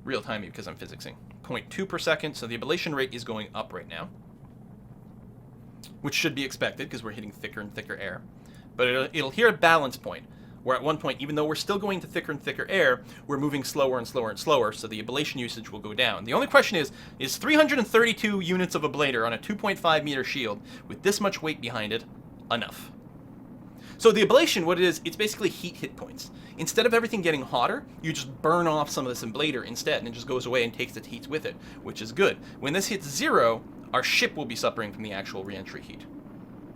A: real-timey because I'm physicsing. 0.2 per second, so the ablation rate is going up right now, which should be expected because we're hitting thicker and thicker air. But it'll hit a balance point, where at one point, even though we're still going to thicker and thicker air, we're moving slower and slower and slower, so the ablation usage will go down. The only question is 332 units of ablator on a 2.5 meter shield with this much weight behind it enough? So the ablation, what it is, it's basically heat hit points. Instead of everything getting hotter, you just burn off some of this ablator instead, and it just goes away and takes its heat with it, which is good. When this hits 0, our ship will be suffering from the actual re-entry heat,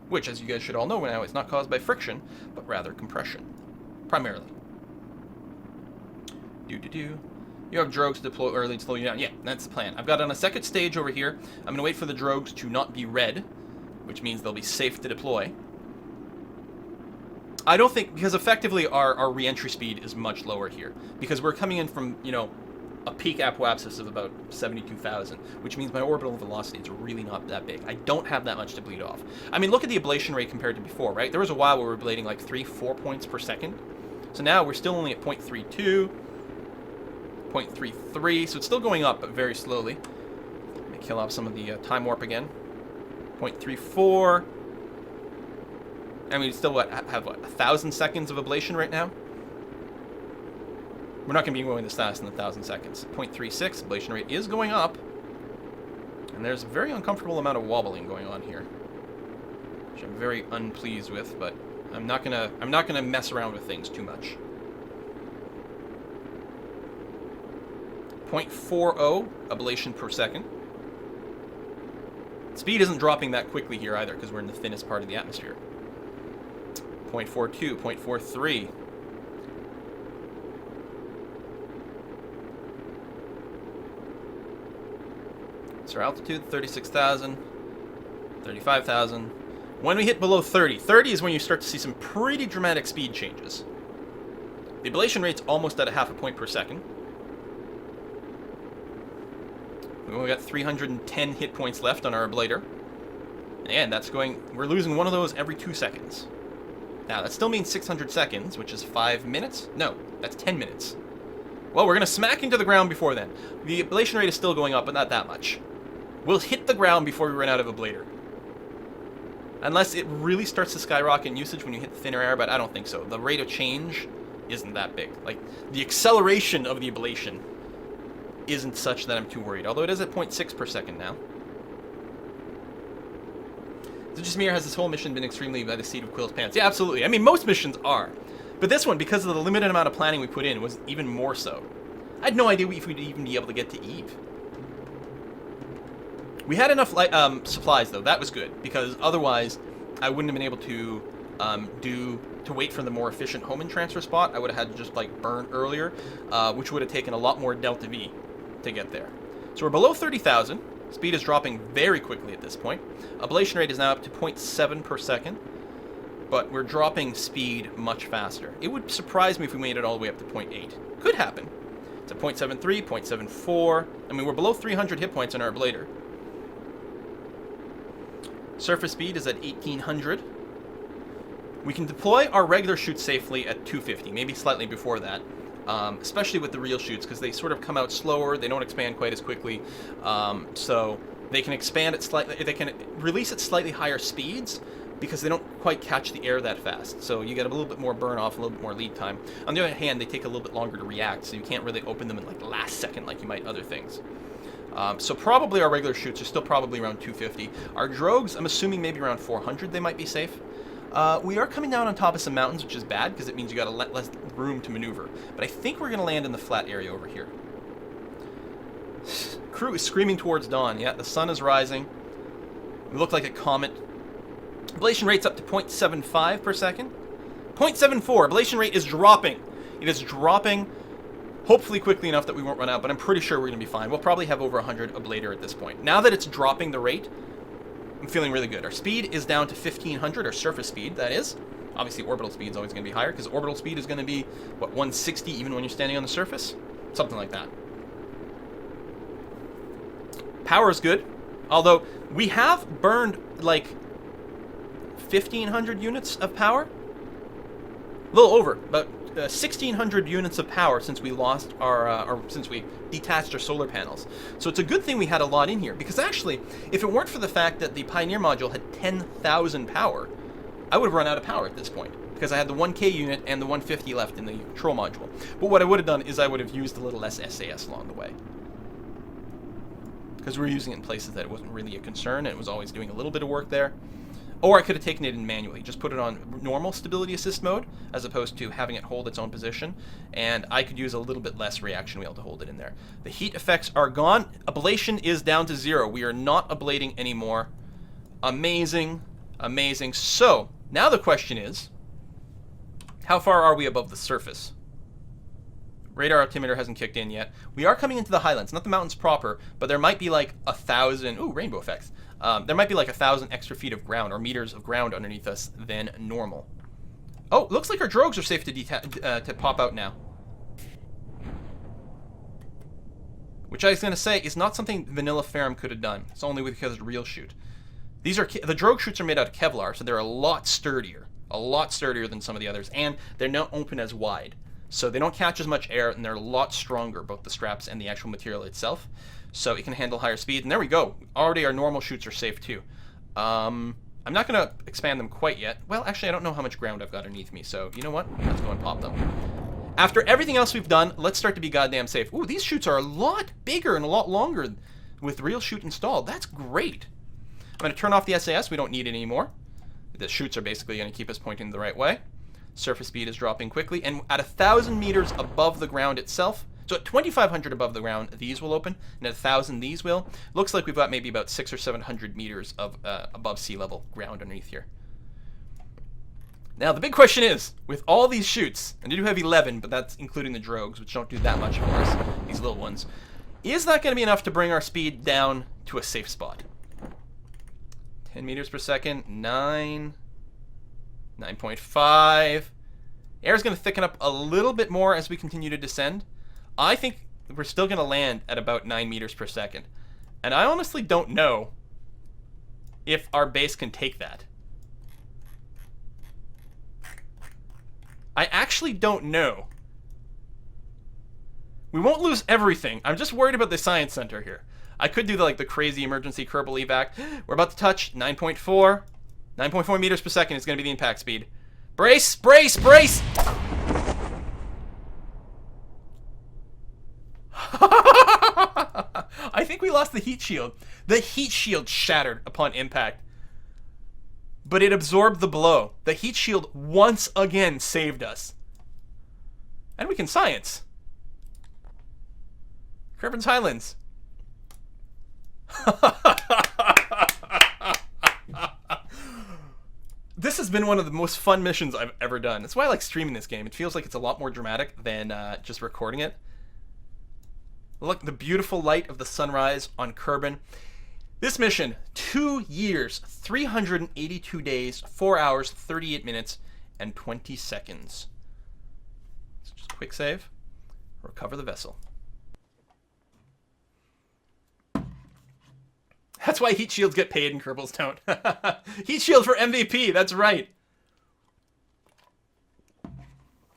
A: which, as you guys should all know now, is not caused by friction, but rather compression, primarily. You have drogues to deploy early to slow you down. Yeah, that's the plan. I've got on a second stage over here. I'm going to wait for the drogues to not be red, which means they'll be safe to deploy. I don't think, because effectively our re-entry speed is much lower here, because we're coming in from, you know, a peak apoapsis of about 72,000, which means my orbital velocity is really not that big. I don't have that much to bleed off. I mean, look at the ablation rate compared to before, right? There was a while where we were blading like 3-4 points per second. So now we're still only at 0.32, 0.33, so it's still going up, but very slowly. Let me kill off some of the time warp again. 0.34. I mean, we still have 1,000 seconds of ablation right now. We're not going to be going this fast in 1,000 seconds. 0.36, ablation rate is going up. And there's a very uncomfortable amount of wobbling going on here, which I'm very unpleased with, but I'm not gonna mess around with things too much. 0.40 ablation per second. Speed isn't dropping that quickly here either, because we're in the thinnest part of the atmosphere. 0.42, 0.43. So our altitude, 36,000, 35,000. When we hit below 30, 30 is when you start to see some pretty dramatic speed changes. The ablation rate's almost at a 0.5 point per second. We've only got 310 hit points left on our ablator. And that's going, we're losing one of those every 2 seconds. Now, that still means 600 seconds, which is 5 minutes? No, that's 10 minutes. Well, we're going to smack into the ground before then. The ablation rate is still going up, but not that much. We'll hit the ground before we run out of ablator. Unless it really starts to skyrocket in usage when you hit thinner air, but I don't think so. The rate of change isn't that big. Like, the acceleration of the ablation isn't such that I'm too worried, although it is at 0.6 per second now. So just has this whole mission been extremely by the seat of Quill's pants? Yeah, absolutely. I mean, most missions are. But this one, because of the limited amount of planning we put in, was even more so. I had no idea if we'd even be able to get to Eve. We had enough supplies, though. That was good, because otherwise I wouldn't have been able to wait for the more efficient Hohmann transfer spot. I would have had to just, like, burn earlier, which would have taken a lot more delta V to get there. So we're below 30,000. Speed is dropping very quickly at this point. Ablation rate is now up to 0.7 per second, but we're dropping speed much faster. It would surprise me if we made it all the way up to 0.8. Could happen. It's at 0.73, 0.74. I mean, we're below 300 hit points on our ablator. Surface speed is at 1800. We can deploy our regular chutes safely at 250, maybe slightly before that. Especially with the real chutes, because they sort of come out slower, they don't expand quite as quickly, so they can expand at they can release at slightly higher speeds, because they don't quite catch the air that fast, so you get a little bit more burn off, a little bit more lead time. On the other hand, they take a little bit longer to react, so you can't really open them in like the last second like you might other things. So probably our regular chutes are still probably around 250. Our drogues, I'm assuming maybe around 400 they might be safe. We are coming down on top of some mountains, which is bad, because it means you got less room to maneuver. But I think we're going to land in the flat area over here. Crew is screaming towards dawn. Yeah, the sun is rising. We look like a comet. Ablation rate's up to 0.75 per second. 0.74. Ablation rate is dropping. It is dropping, hopefully quickly enough that we won't run out, but I'm pretty sure we're going to be fine. We'll probably have over 100 ablator at this point. Now that it's dropping the rate, I'm feeling really good. Our speed is down to 1500, our surface speed, that is. Obviously, orbital speed is always going to be higher, because orbital speed is going to be, what, 160 even when you're standing on the surface? Something like that. Power is good, although we have burned, like, 1,500 units of power. A little over, about 1,600 units of power since we lost our, since we detached our solar panels. So it's a good thing we had a lot in here, because actually, if it weren't for the fact that the Pioneer module had 10,000 power, I would have run out of power at this point, because I had the 1K unit and the 150 left in the control module. But what I would have done is I would have used a little less SAS along the way, because we were using it in places that it wasn't really a concern, and it was always doing a little bit of work there. Or I could have taken it in manually, just put it on normal stability assist mode, as opposed to having it hold its own position, and I could use a little bit less reaction wheel to hold it in there. The heat effects are gone. Ablation is down to 0. We are not ablating anymore. Amazing, amazing. So, now the question is, how far are we above the surface? Radar altimeter hasn't kicked in yet. We are coming into the highlands, not the mountains proper, but there might be like 1,000, ooh, rainbow effects. There might be like 1,000 extra feet of ground or meters of ground underneath us than normal. Oh, looks like our drogues are safe to pop out now. Which I was going to say is not something Vanilla Ferrum could have done. It's only because of real shoot. These are the drogue chutes are made out of Kevlar, so they're a lot sturdier than some of the others, and they're not open as wide. So they don't catch as much air, and they're a lot stronger, both the straps and the actual material itself. So it can handle higher speed. And there we go. Already our normal chutes are safe too. I'm not going to expand them quite yet. Well, actually, I don't know how much ground I've got underneath me. So you know what? Let's go and pop them. After everything else we've done, let's start to be goddamn safe. Ooh, these chutes are a lot bigger and a lot longer with real chute installed. That's great. I'm going to turn off the SAS. We don't need it anymore. The chutes are basically going to keep us pointing the right way. Surface speed is dropping quickly, and at 1,000 meters above the ground itself, so at 2,500 above the ground, these will open, and at 1,000 these will. Looks like we've got maybe about 600 or 700 meters of above sea level ground underneath here. Now the big question is, with all these chutes, and I do have 11, but that's including the drogues, which don't do that much for us, these little ones, is that going to be enough to bring our speed down to a safe spot? 10 meters per second, 9... 9.5. Air's going to thicken up a little bit more as we continue to descend. I think we're still going to land at about 9 meters per second. And I honestly don't know if our base can take that. I actually don't know. We won't lose everything. I'm just worried about the science center here. I could do the crazy emergency Kerbal evac. We're about to touch 9.4. 9.4 meters per second is going to be the impact speed. Brace! Brace! Brace! I think we lost the heat shield. The heat shield shattered upon impact. But it absorbed the blow. The heat shield once again saved us. And we can science. Kerbin's Highlands. This has been one of the most fun missions I've ever done. That's why I like streaming this game. It feels like it's a lot more dramatic than just recording it. Look, the beautiful light of the sunrise on Kerbin. This mission, 2 years, 382 days, 4 hours, 38 minutes, and 20 seconds. So just quick save. Recover the vessel. That's why heat shields get paid and Kerbals don't. Heat shield for MVP, that's right.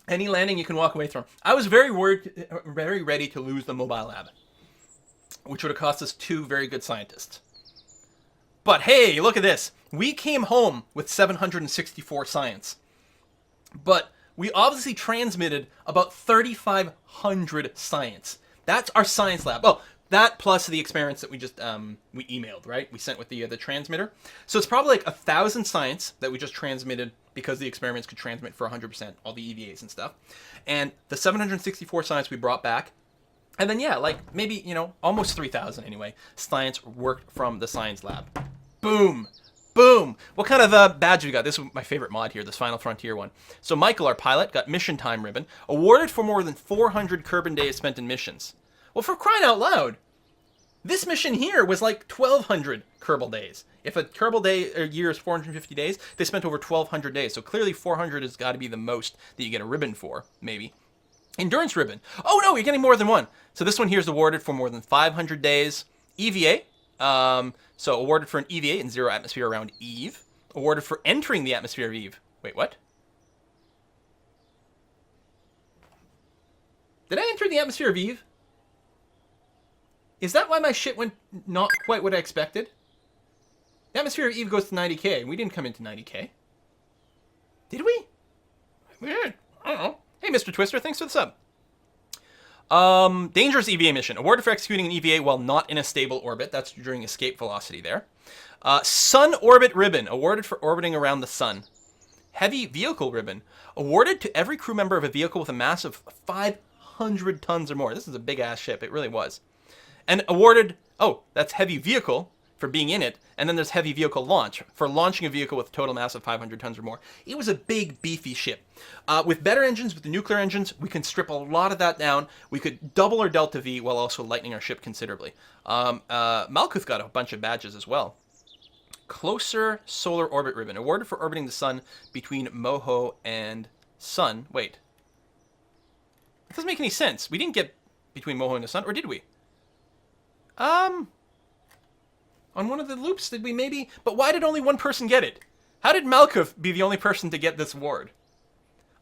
A: Any landing you can walk away from. I was very worried, very ready to lose the mobile lab, which would have cost us 2 very good scientists. But hey, look at this. We came home with 764 science. But we obviously transmitted about 3,500 science. That's our science lab. Oh, that plus the experiments that we just we emailed, right? We sent with the transmitter. So it's probably like 1,000 science that we just transmitted because the experiments could transmit for 100%, all the EVAs and stuff. And the 764 science we brought back. And then, yeah, like maybe, you know, almost 3,000 anyway, science worked from the science lab. Boom. Boom. What kind of badge we got? This is my favorite mod here, this Final Frontier one. So Michael, our pilot, got mission time ribbon, awarded for more than 400 Kerbin days spent in missions. Well, for crying out loud, this mission here was like 1,200 Kerbal days. If a Kerbal day or year is 450 days, they spent over 1,200 days. So clearly 400 has got to be the most that you get a ribbon for, maybe. Endurance ribbon. Oh no, you're getting more than one. So this one here is awarded for more than 500 days. EVA. So awarded for an EVA in 0 atmosphere around Eve. Awarded for entering the atmosphere of Eve. Wait, what? the atmosphere of Eve? Is that why my shit went not quite what I expected? The atmosphere of Eve goes to 90k, and we didn't come into 90k. Did we? We did. I don't know. Hey, Mr. Twister, thanks for the sub. Dangerous EVA mission. Awarded for executing an EVA while not in a stable orbit. That's during escape velocity there. Sun Orbit Ribbon. Awarded for orbiting around the sun. Heavy Vehicle Ribbon. Awarded to every crew member of a vehicle with a mass of 500 tons or more. This is a big-ass ship. It really was. And awarded... Oh, that's Heavy Vehicle for being in it. And then there's Heavy Vehicle Launch for launching a vehicle with a total mass of 500 tons or more. It was a big, beefy ship. With better engines, with the nuclear engines, we can strip a lot of that down. We could double our Delta V while also lightening our ship considerably. Malkuth got a bunch of badges as well. Closer Solar Orbit Ribbon. Awarded for orbiting the sun between Moho and Sun. Wait. That doesn't make any sense. We didn't get between Moho and the sun, or did we? On one of the loops, did we maybe? But why did only one person get it? How did Malkuth be the only person to get this award?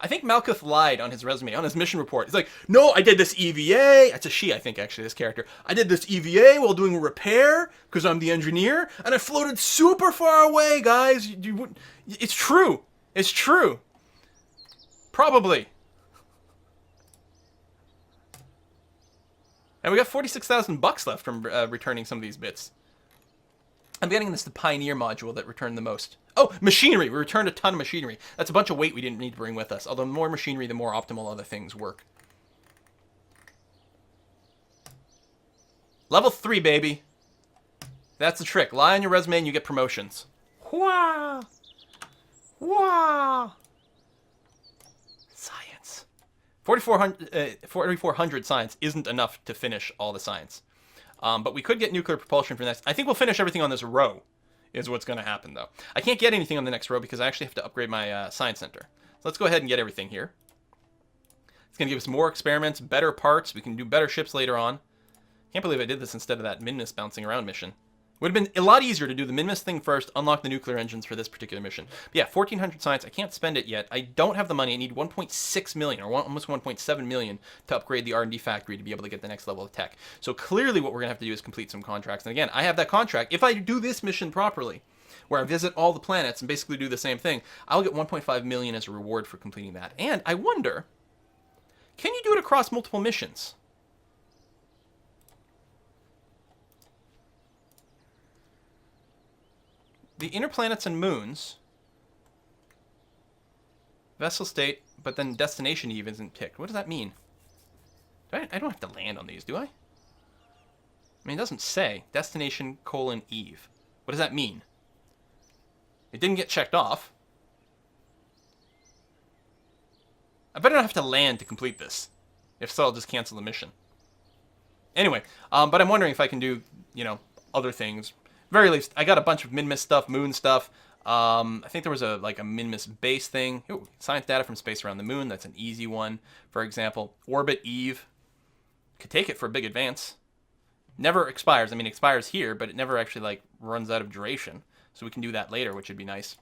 A: I think Malkuth lied on his resume, on his mission report. He's like, no, I did this EVA. It's a she, I think, actually, this character. I did this EVA while doing a repair, because I'm the engineer, and I floated super far away, guys. It's true. It's true. Probably. And we got 46,000 bucks left from returning some of these bits. I'm getting this the Pioneer module that returned the most. Oh, machinery! We returned a ton of machinery. That's a bunch of weight we didn't need to bring with us. Although the more machinery, the more optimal other things work. Level 3, baby. That's the trick. Lie on your resume and you get promotions. Wah! Wah! Science. 4,400 science isn't enough to finish all the science. But we could get nuclear propulsion for the next... I think we'll finish everything on this row, is what's going to happen, though. I can't get anything on the next row because I actually have to upgrade my science center. So let's go ahead and get everything here. It's going to give us more experiments, better parts. We can do better ships later on. Can't believe I did this instead of that Minmus bouncing around mission. Would have been a lot easier to do the Minmus thing first, unlock the nuclear engines for this particular mission. But yeah, 1,400 science. I can't spend it yet. I don't have the money. I need 1.6 million, or almost 1.7 million, to upgrade the R&D factory to be able to get the next level of tech. So clearly what we're going to have to do is complete some contracts. And again, I have that contract. If I do this mission properly, where I visit all the planets and basically do the same thing, I'll get 1.5 million as a reward for completing that. And I wonder, can you do it across multiple missions? The inner planets and moons, vessel state, but then destination Eve isn't picked. What does that mean? I don't have to land on these, do I? I mean, it doesn't say destination : Eve. What does that mean? It didn't get checked off. I better not have to land to complete this. If so, I'll just cancel the mission. Anyway, but I'm wondering if I can do, you know, other things. Very least, I got a bunch of Minmus stuff, moon stuff. I think there was a Minmus base thing. Ooh, science data from space around the moon. That's an easy one. For example, Orbit Eve. Could take it for a big advance. Never expires. I mean, it expires here, but it never actually runs out of duration. So we can do that later, which would be nice.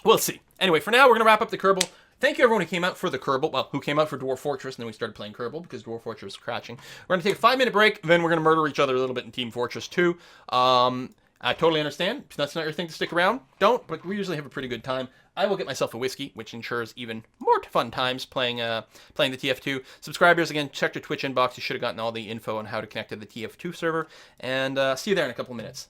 A: We'll see. Anyway, for now, we're going to wrap up the Kerbal. Thank you, everyone who came out for the Kerbal. Well, who came out for Dwarf Fortress, and then we started playing Kerbal because Dwarf Fortress was crashing. We're going to take a 5-minute break, then we're going to murder each other a little bit in Team Fortress 2. I totally understand. If that's not your thing to stick around, don't. But we usually have a pretty good time. I will get myself a whiskey, which ensures even more fun times playing the TF2. Subscribers, again, check your Twitch inbox. You should have gotten all the info on how to connect to the TF2 server. And see you there in a couple of minutes.